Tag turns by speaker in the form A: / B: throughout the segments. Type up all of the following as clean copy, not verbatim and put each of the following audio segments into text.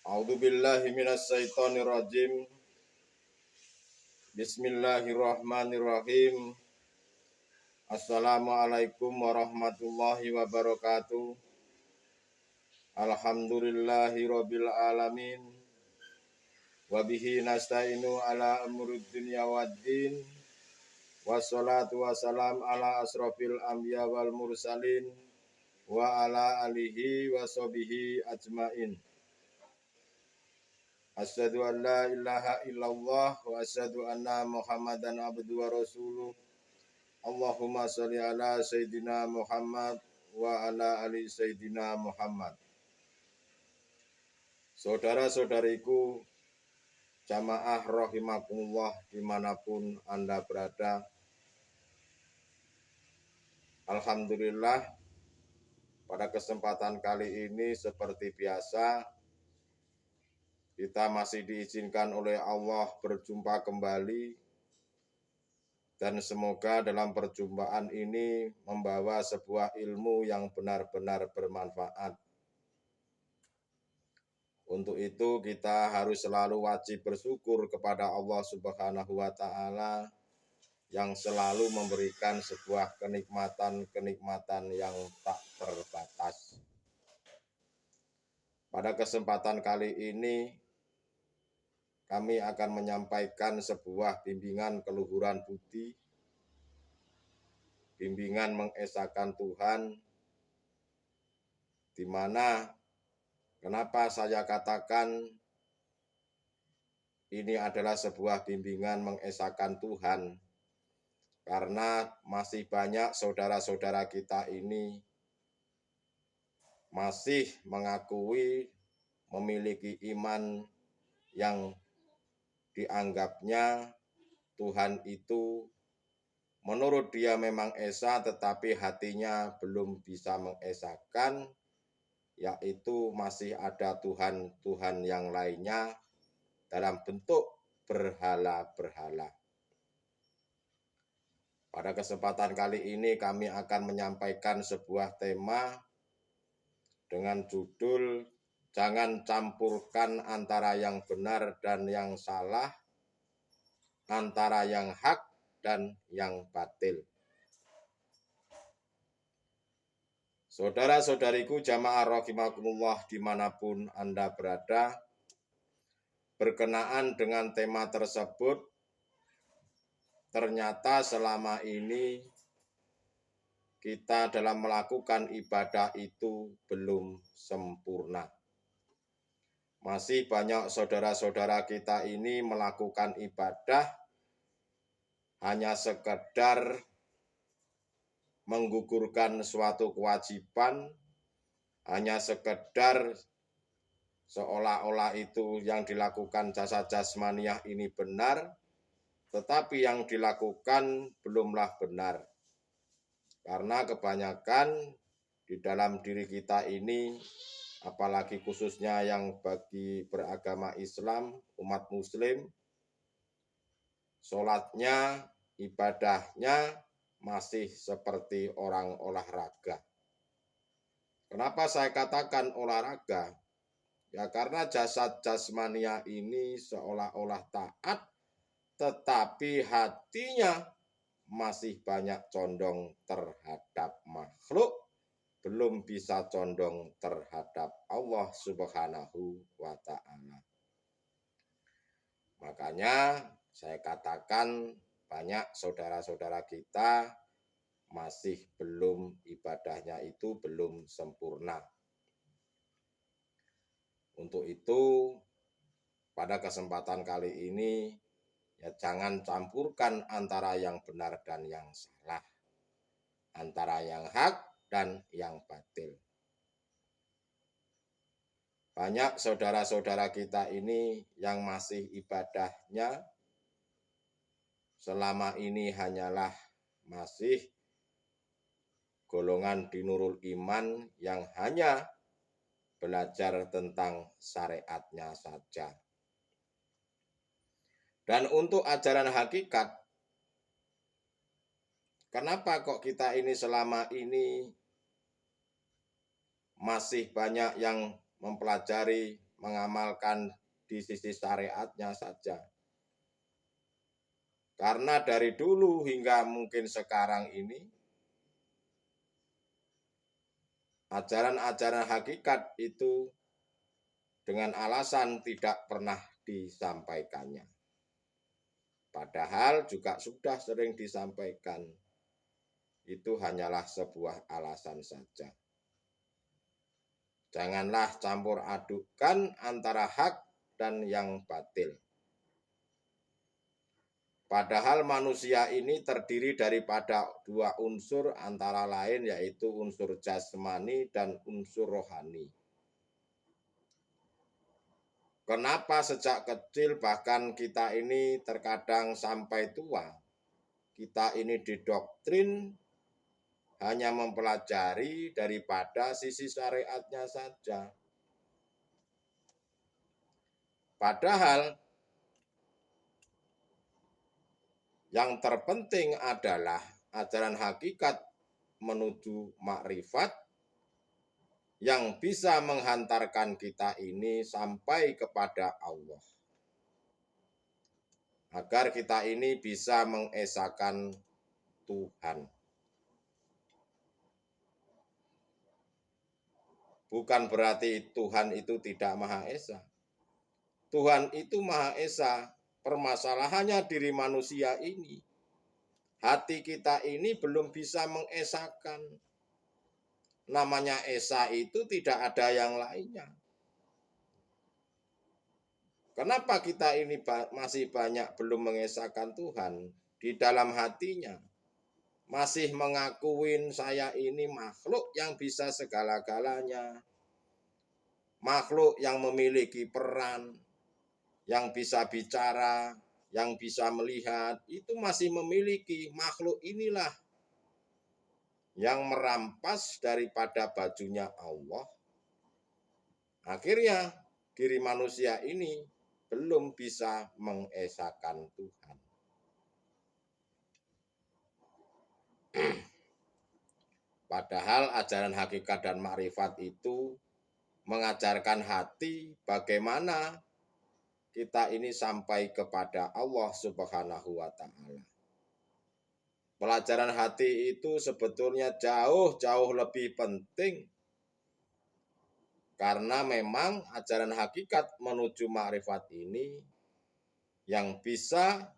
A: A'udzubillahi minasyaitonirrajim. Bismillahirrahmanirrahim. Assalamualaikum warahmatullahi wabarakatuh. Alhamdulillahi rabbil alamin. Wabihi nasta'inu ala amrud dunya waddin. Wassalatu wassalam ala asrofil anbiya wal mursalin. Wa ala alihi wa sahbihi ajmain. Asyhadu an la ilaha illallah wa asyhadu anna Muhammadan abduhu wa rasuluh. Allahumma sholli ala sayyidina Muhammad wa ala ali sayyidina Muhammad. Saudara-saudariku jamaah rahimakumullah dimanapun Anda berada. Alhamdulillah pada kesempatan kali ini seperti biasa kita masih diizinkan oleh Allah berjumpa kembali. Dan semoga dalam perjumpaan ini membawa sebuah ilmu yang benar-benar bermanfaat. Untuk itu kita harus selalu wajib bersyukur kepada Allah Subhanahu wa Ta'ala yang selalu memberikan sebuah kenikmatan yang tak terbatas. Pada kesempatan kali ini kami akan menyampaikan sebuah bimbingan keluhuran budi, bimbingan mengesahkan Tuhan, di mana kenapa saya katakan ini adalah sebuah bimbingan mengesahkan Tuhan, karena masih banyak saudara-saudara kita ini masih mengakui memiliki iman yang dianggapnya Tuhan itu menurut dia memang esa, tetapi hatinya belum bisa mengesahkan, yaitu masih ada Tuhan-Tuhan yang lainnya dalam bentuk berhala-berhala. Pada kesempatan kali ini kami akan menyampaikan sebuah tema dengan judul Jangan campurkan antara yang benar dan yang salah, antara yang hak dan yang batil. Saudara-saudariku jamaah rahimakumullah dimanapun Anda berada, berkenaan dengan tema tersebut, ternyata selama ini kita dalam melakukan ibadah itu belum sempurna. Masih banyak saudara-saudara kita ini melakukan ibadah hanya sekedar menggugurkan suatu kewajiban, hanya sekedar seolah-olah itu yang dilakukan jasa jasmaniah ini benar, tetapi yang dilakukan belumlah benar. Karena kebanyakan di dalam diri kita ini, apalagi khususnya yang bagi beragama Islam, umat muslim, sholatnya, ibadahnya masih seperti orang olahraga. Kenapa saya katakan olahraga? Ya karena jasad jasmania ini seolah-olah taat, tetapi hatinya masih banyak condong terhadap makhluk, belum bisa condong terhadap Allah Subhanahu wa Ta'ala. Makanya saya katakan banyak saudara-saudara kita masih belum ibadahnya itu belum sempurna. Untuk itu pada kesempatan kali ini ya jangan campurkan antara yang benar dan yang salah, antara yang hak dan yang batil. Banyak saudara-saudara kita ini yang masih ibadahnya selama ini hanyalah masih golongan di Nurul Iman yang hanya belajar tentang syariatnya saja. Dan untuk ajaran hakikat, kenapa kok kita ini selama ini masih banyak yang mempelajari mengamalkan di sisi syariatnya saja. Karena dari dulu hingga mungkin sekarang ini, ajaran-ajaran hakikat itu dengan alasan tidak pernah disampaikannya. Padahal juga sudah sering disampaikan. Itu hanyalah sebuah alasan saja. Janganlah campur adukan antara hak dan yang batil. Padahal manusia ini terdiri daripada dua unsur antara lain, yaitu unsur jasmani dan unsur rohani. Kenapa sejak kecil bahkan kita ini terkadang sampai tua, kita ini didoktrin hanya mempelajari daripada sisi syariatnya saja. Padahal yang terpenting adalah ajaran hakikat menuju makrifat yang bisa menghantarkan kita ini sampai kepada Allah. Agar kita ini bisa mengesahkan Tuhan. Bukan berarti Tuhan itu tidak Maha Esa. Tuhan itu Maha Esa. Permasalahannya diri manusia ini. Hati kita ini belum bisa mengesahkan. Namanya Esa itu tidak ada yang lainnya. Kenapa kita ini masih banyak belum mengesahkan Tuhan? Di dalam hatinya masih mengakuin saya ini makhluk yang bisa segala-galanya. Makhluk yang memiliki peran, yang bisa bicara, yang bisa melihat, itu masih memiliki. Makhluk inilah yang merampas daripada bajunya Allah. Akhirnya diri manusia ini belum bisa mengesahkan Tuhan. Padahal ajaran hakikat dan makrifat itu mengajarkan hati bagaimana kita ini sampai kepada Allah Subhanahu wa Ta'ala. Pelajaran hati itu sebetulnya jauh lebih penting. Karena memang ajaran hakikat menuju makrifat ini yang bisa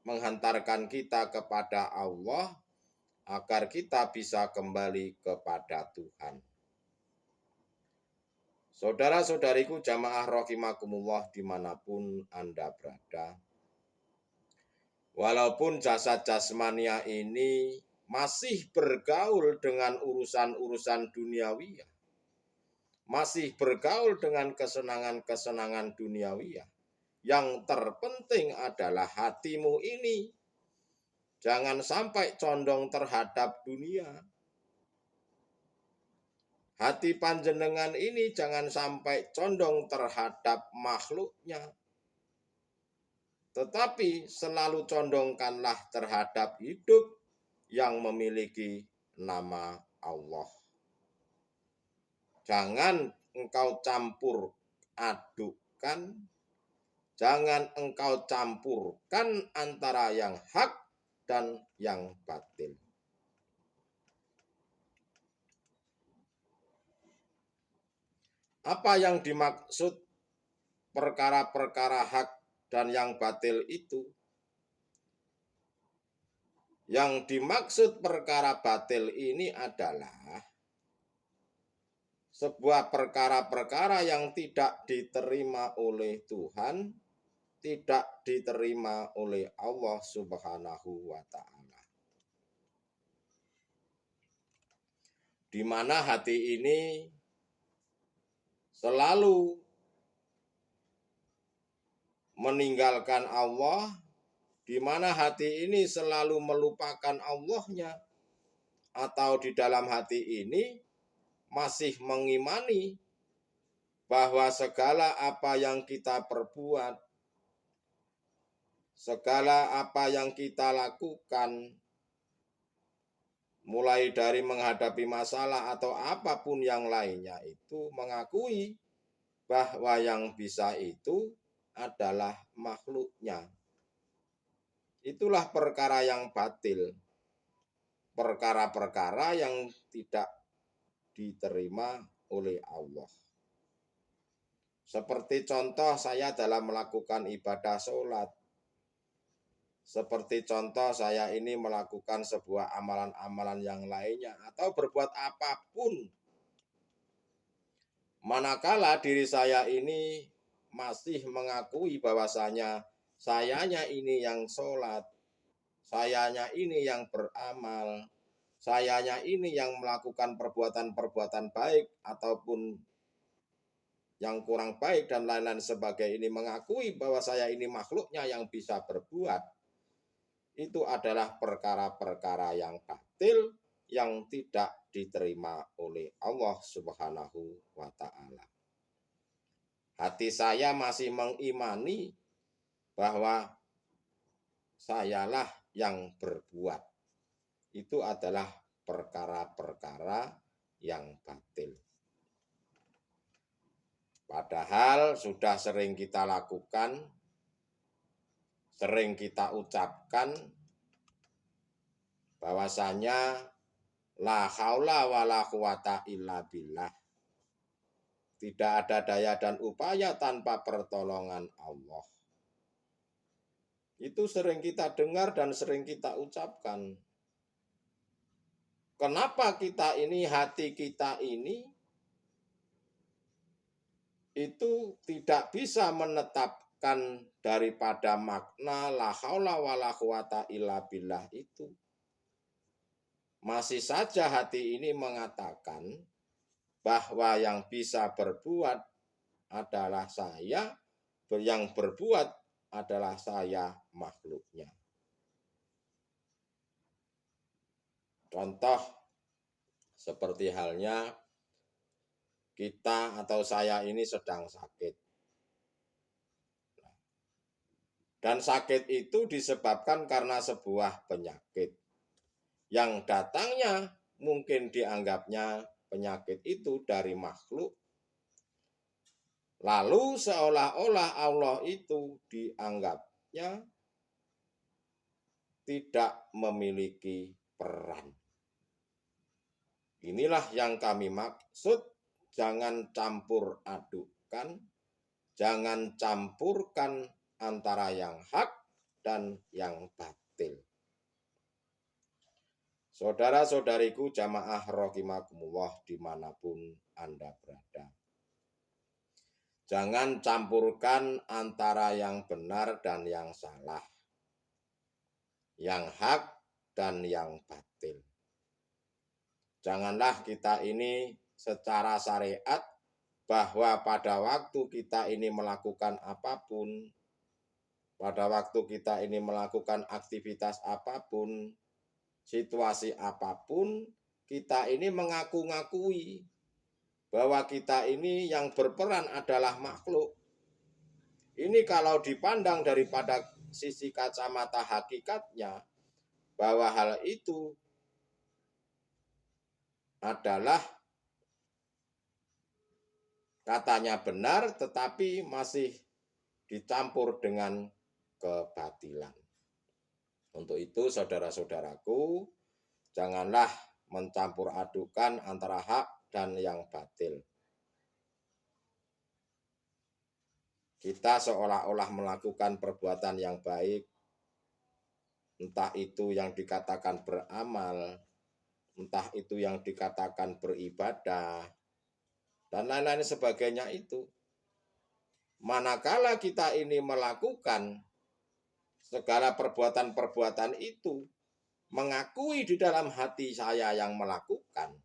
A: menghantarkan kita kepada Allah agar kita bisa kembali kepada Tuhan. Saudara-saudariku jamaah rahimakumullah dimanapun Anda berada. Walaupun jasad jasmania ini masih bergaul dengan urusan-urusan duniawi, masih bergaul dengan kesenangan-kesenangan duniawi, yang terpenting adalah hatimu ini jangan sampai condong terhadap dunia. Hati panjenengan ini jangan sampai condong terhadap makhluknya. Tetapi selalu condongkanlah terhadap hidup yang memiliki nama Allah. Jangan engkau campur adukkan, jangan engkau campurkan antara yang hak dan yang batil. Apa yang dimaksud perkara-perkara hak dan yang batil itu? Yang dimaksud perkara batil ini adalah sebuah perkara-perkara yang tidak diterima oleh Tuhan, tidak diterima oleh Allah Subhanahu wa Ta'ala. Di mana hati ini selalu meninggalkan Allah, di mana hati ini selalu melupakan Allahnya, atau di dalam hati ini masih mengimani bahwa segala apa yang kita perbuat, segala apa yang kita lakukan, mulai dari menghadapi masalah atau apapun yang lainnya itu mengakui bahwa yang bisa itu adalah makhluknya. Itulah perkara yang batil. Perkara-perkara yang tidak diterima oleh Allah. Seperti contoh saya dalam melakukan ibadah sholat. Seperti contoh saya ini melakukan sebuah amalan-amalan yang lainnya. Atau berbuat apapun. Manakala diri saya ini masih mengakui bahwasanya sayanya ini yang sholat. Sayanya ini yang beramal. Sayanya ini yang melakukan perbuatan-perbuatan baik ataupun yang kurang baik dan lain-lain sebagainya, ini mengakui bahwa saya ini makhluknya yang bisa berbuat. Itu adalah perkara-perkara yang batil yang tidak diterima oleh Allah Subhanahu wa Ta'ala. Hati saya masih mengimani bahwa sayalah yang berbuat. Itu adalah perkara-perkara yang batil. Padahal sudah sering kita lakukan, sering kita ucapkan bahwasanya la haula wala quwata illa billah. Tidak ada daya dan upaya tanpa pertolongan Allah. Itu sering kita dengar dan sering kita ucapkan. Kenapa kita ini, hati kita ini itu tidak bisa menetapkan daripada makna la haula wala quwata illa billah itu. Masih saja hati ini mengatakan bahwa yang bisa berbuat adalah saya, yang berbuat adalah saya makhluknya. Contoh seperti halnya kita atau saya ini sedang sakit. Dan sakit itu disebabkan karena sebuah penyakit. Yang datangnya mungkin dianggapnya penyakit itu dari makhluk. Lalu seolah-olah Allah itu dianggapnya tidak memiliki peran. Inilah yang kami maksud, jangan campur adukan, jangan campurkan antara yang hak dan yang batil. Saudara-saudariku jamaah rahimakumullah dimanapun Anda berada. Jangan campurkan antara yang benar dan yang salah, yang hak dan yang batil. Janganlah kita ini secara syariat bahwa pada waktu kita ini melakukan apapun, pada waktu kita ini melakukan aktivitas apapun, situasi apapun, kita ini mengaku-ngakui bahwa kita ini yang berperan adalah makhluk. Ini kalau dipandang daripada sisi kacamata hakikatnya, bahwa hal itu adalah katanya benar tetapi masih dicampur dengan kebatilan. Untuk itu saudara-saudaraku, janganlah mencampur adukan antara hak dan yang batil. Kita seolah-olah melakukan perbuatan yang baik, entah itu yang dikatakan beramal, entah itu yang dikatakan beribadah, dan lain-lain sebagainya itu. Manakala kita ini melakukan segala perbuatan-perbuatan itu, mengakui di dalam hati saya yang melakukan,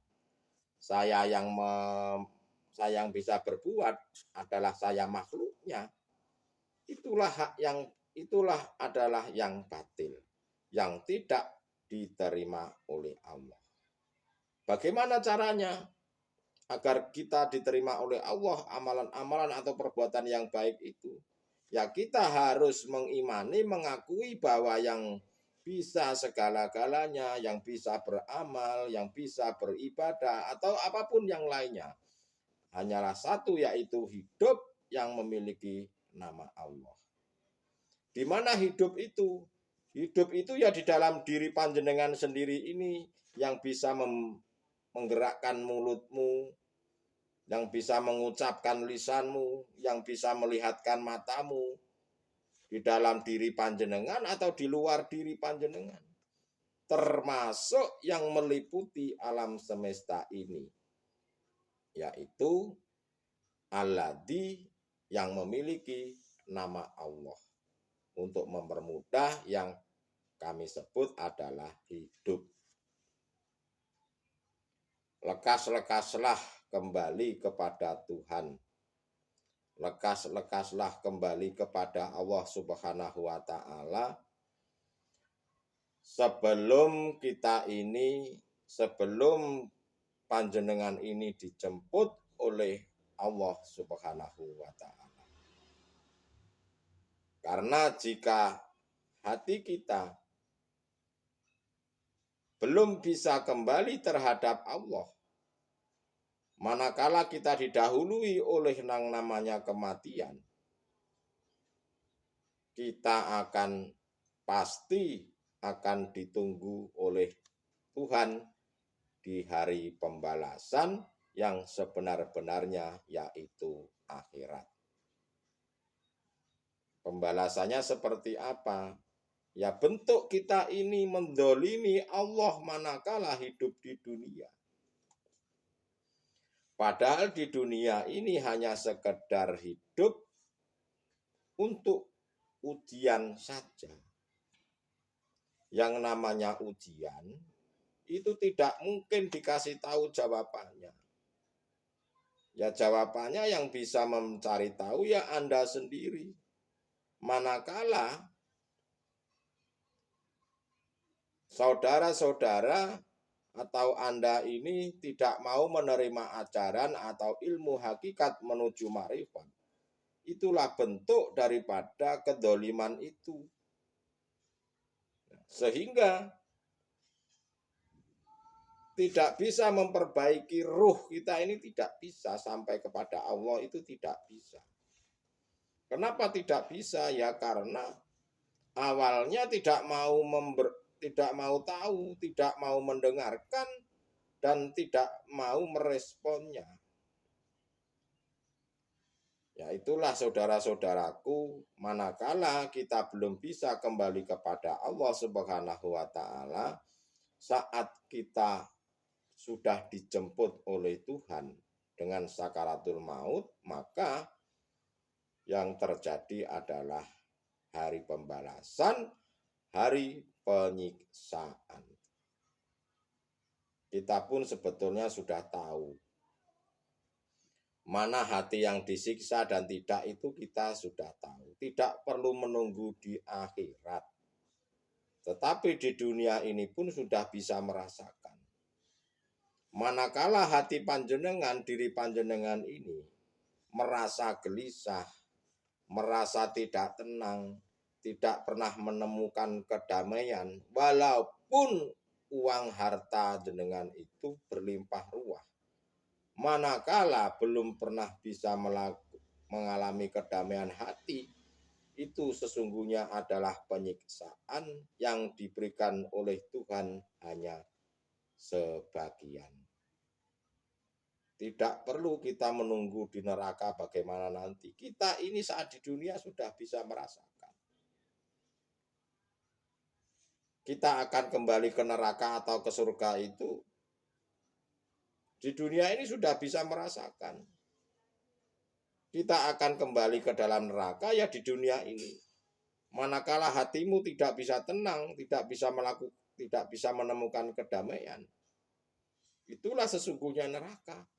A: saya yang bisa berbuat adalah saya makhluknya, itulah adalah yang batil, yang tidak diterima oleh Allah. Bagaimana caranya agar kita diterima oleh Allah amalan-amalan atau perbuatan yang baik itu? Ya kita harus mengimani, mengakui bahwa yang bisa segala-galanya, yang bisa beramal, yang bisa beribadah, atau apapun yang lainnya, hanyalah satu, yaitu hidup yang memiliki nama Allah. Di mana hidup itu? Hidup itu ya di dalam diri panjenengan sendiri ini, yang bisa menggerakkan mulutmu, yang bisa mengucapkan lisanmu, yang bisa melihatkan matamu, di dalam diri panjenengan atau di luar diri panjenengan, termasuk yang meliputi alam semesta ini, yaitu Alladzi, yang memiliki nama Allah. Untuk mempermudah, yang kami sebut adalah hidup. Lekas-lekaslah kembali kepada Tuhan. Lekas-lekaslah kembali kepada Allah Subhanahu wa Ta'ala. Sebelum panjenengan ini dijemput oleh Allah Subhanahu wa Ta'ala. Karena jika hati kita belum bisa kembali terhadap Allah, manakala kita didahului oleh yang namanya kematian, kita pasti akan ditunggu oleh Tuhan di hari pembalasan yang sebenar-benarnya, yaitu akhirat. Pembalasannya seperti apa? Ya, bentuk kita ini mendolimi Allah manakala hidup di dunia. Padahal di dunia ini hanya sekedar hidup untuk ujian saja. Yang namanya ujian itu tidak mungkin dikasih tahu jawabannya. Ya, jawabannya yang bisa mencari tahu ya Anda sendiri. Manakala saudara-saudara atau Anda ini tidak mau menerima ajaran atau ilmu hakikat menuju ma'rifat, itulah bentuk daripada kedoliman itu. Sehingga tidak bisa memperbaiki ruh kita ini, tidak bisa sampai kepada Allah, itu tidak bisa. Kenapa tidak bisa? Ya karena awalnya tidak mau tahu, tidak mau mendengarkan, dan tidak mau meresponnya. Ya itulah saudara-saudaraku, manakala kita belum bisa kembali kepada Allah Subhanahu wa Ta'ala, saat kita sudah dijemput oleh Tuhan dengan sakaratul maut, maka yang terjadi adalah hari pembalasan, hari penyiksaan. Kita pun sebetulnya sudah tahu mana hati yang disiksa dan tidak, itu kita sudah tahu. Tidak perlu menunggu di akhirat. Tetapi di dunia ini pun sudah bisa merasakan. Manakala hati panjenengan, diri panjenengan ini merasa gelisah, merasa tidak tenang, tidak pernah menemukan kedamaian, walaupun uang harta jenengan itu berlimpah ruah. Manakala belum pernah bisa mengalami kedamaian hati, itu sesungguhnya adalah penyiksaan yang diberikan oleh Tuhan hanya sebagian. Tidak perlu kita menunggu di neraka bagaimana nanti. Kita ini saat di dunia sudah bisa merasakan. Kita akan kembali ke neraka atau ke surga itu di dunia ini sudah bisa merasakan. Kita akan kembali ke dalam neraka ya di dunia ini. Manakala hatimu tidak bisa tenang, tidak bisa menemukan kedamaian, itulah sesungguhnya neraka.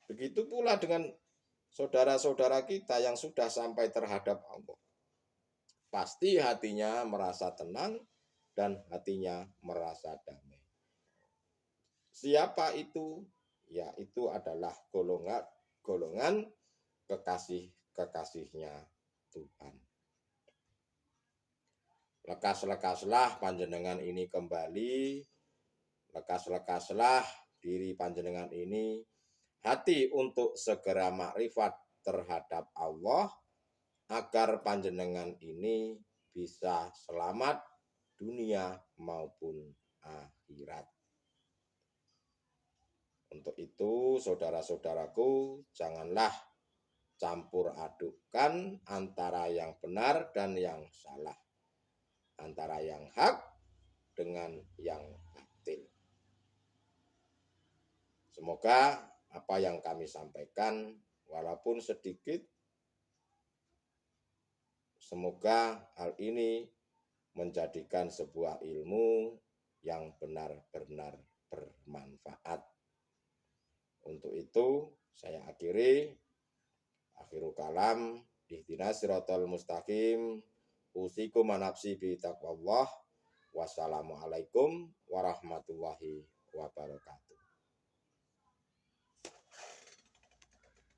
A: Begitu pula dengan saudara-saudara kita yang sudah sampai terhadap Allah. Pasti hatinya merasa tenang dan hatinya merasa damai. Siapa itu? Ya, itu adalah golongan kekasih-kekasihnya Tuhan. Lekas-lekaslah panjenengan ini kembali. Lekas-lekaslah diri panjenengan ini hati untuk segera makrifat terhadap Allah, agar panjenengan ini bisa selamat dunia maupun akhirat. Untuk itu, saudara-saudaraku, janganlah campur adukkan antara yang benar dan yang salah, antara yang hak dengan yang batil. Semoga apa yang kami sampaikan, walaupun sedikit, semoga hal ini menjadikan sebuah ilmu yang benar-benar bermanfaat. Untuk itu, saya akhirul kalam, ihdinas siratal mustaqim, usikum manapsi bi taqwallah. Wassalamualaikum warahmatullahi wabarakatuh.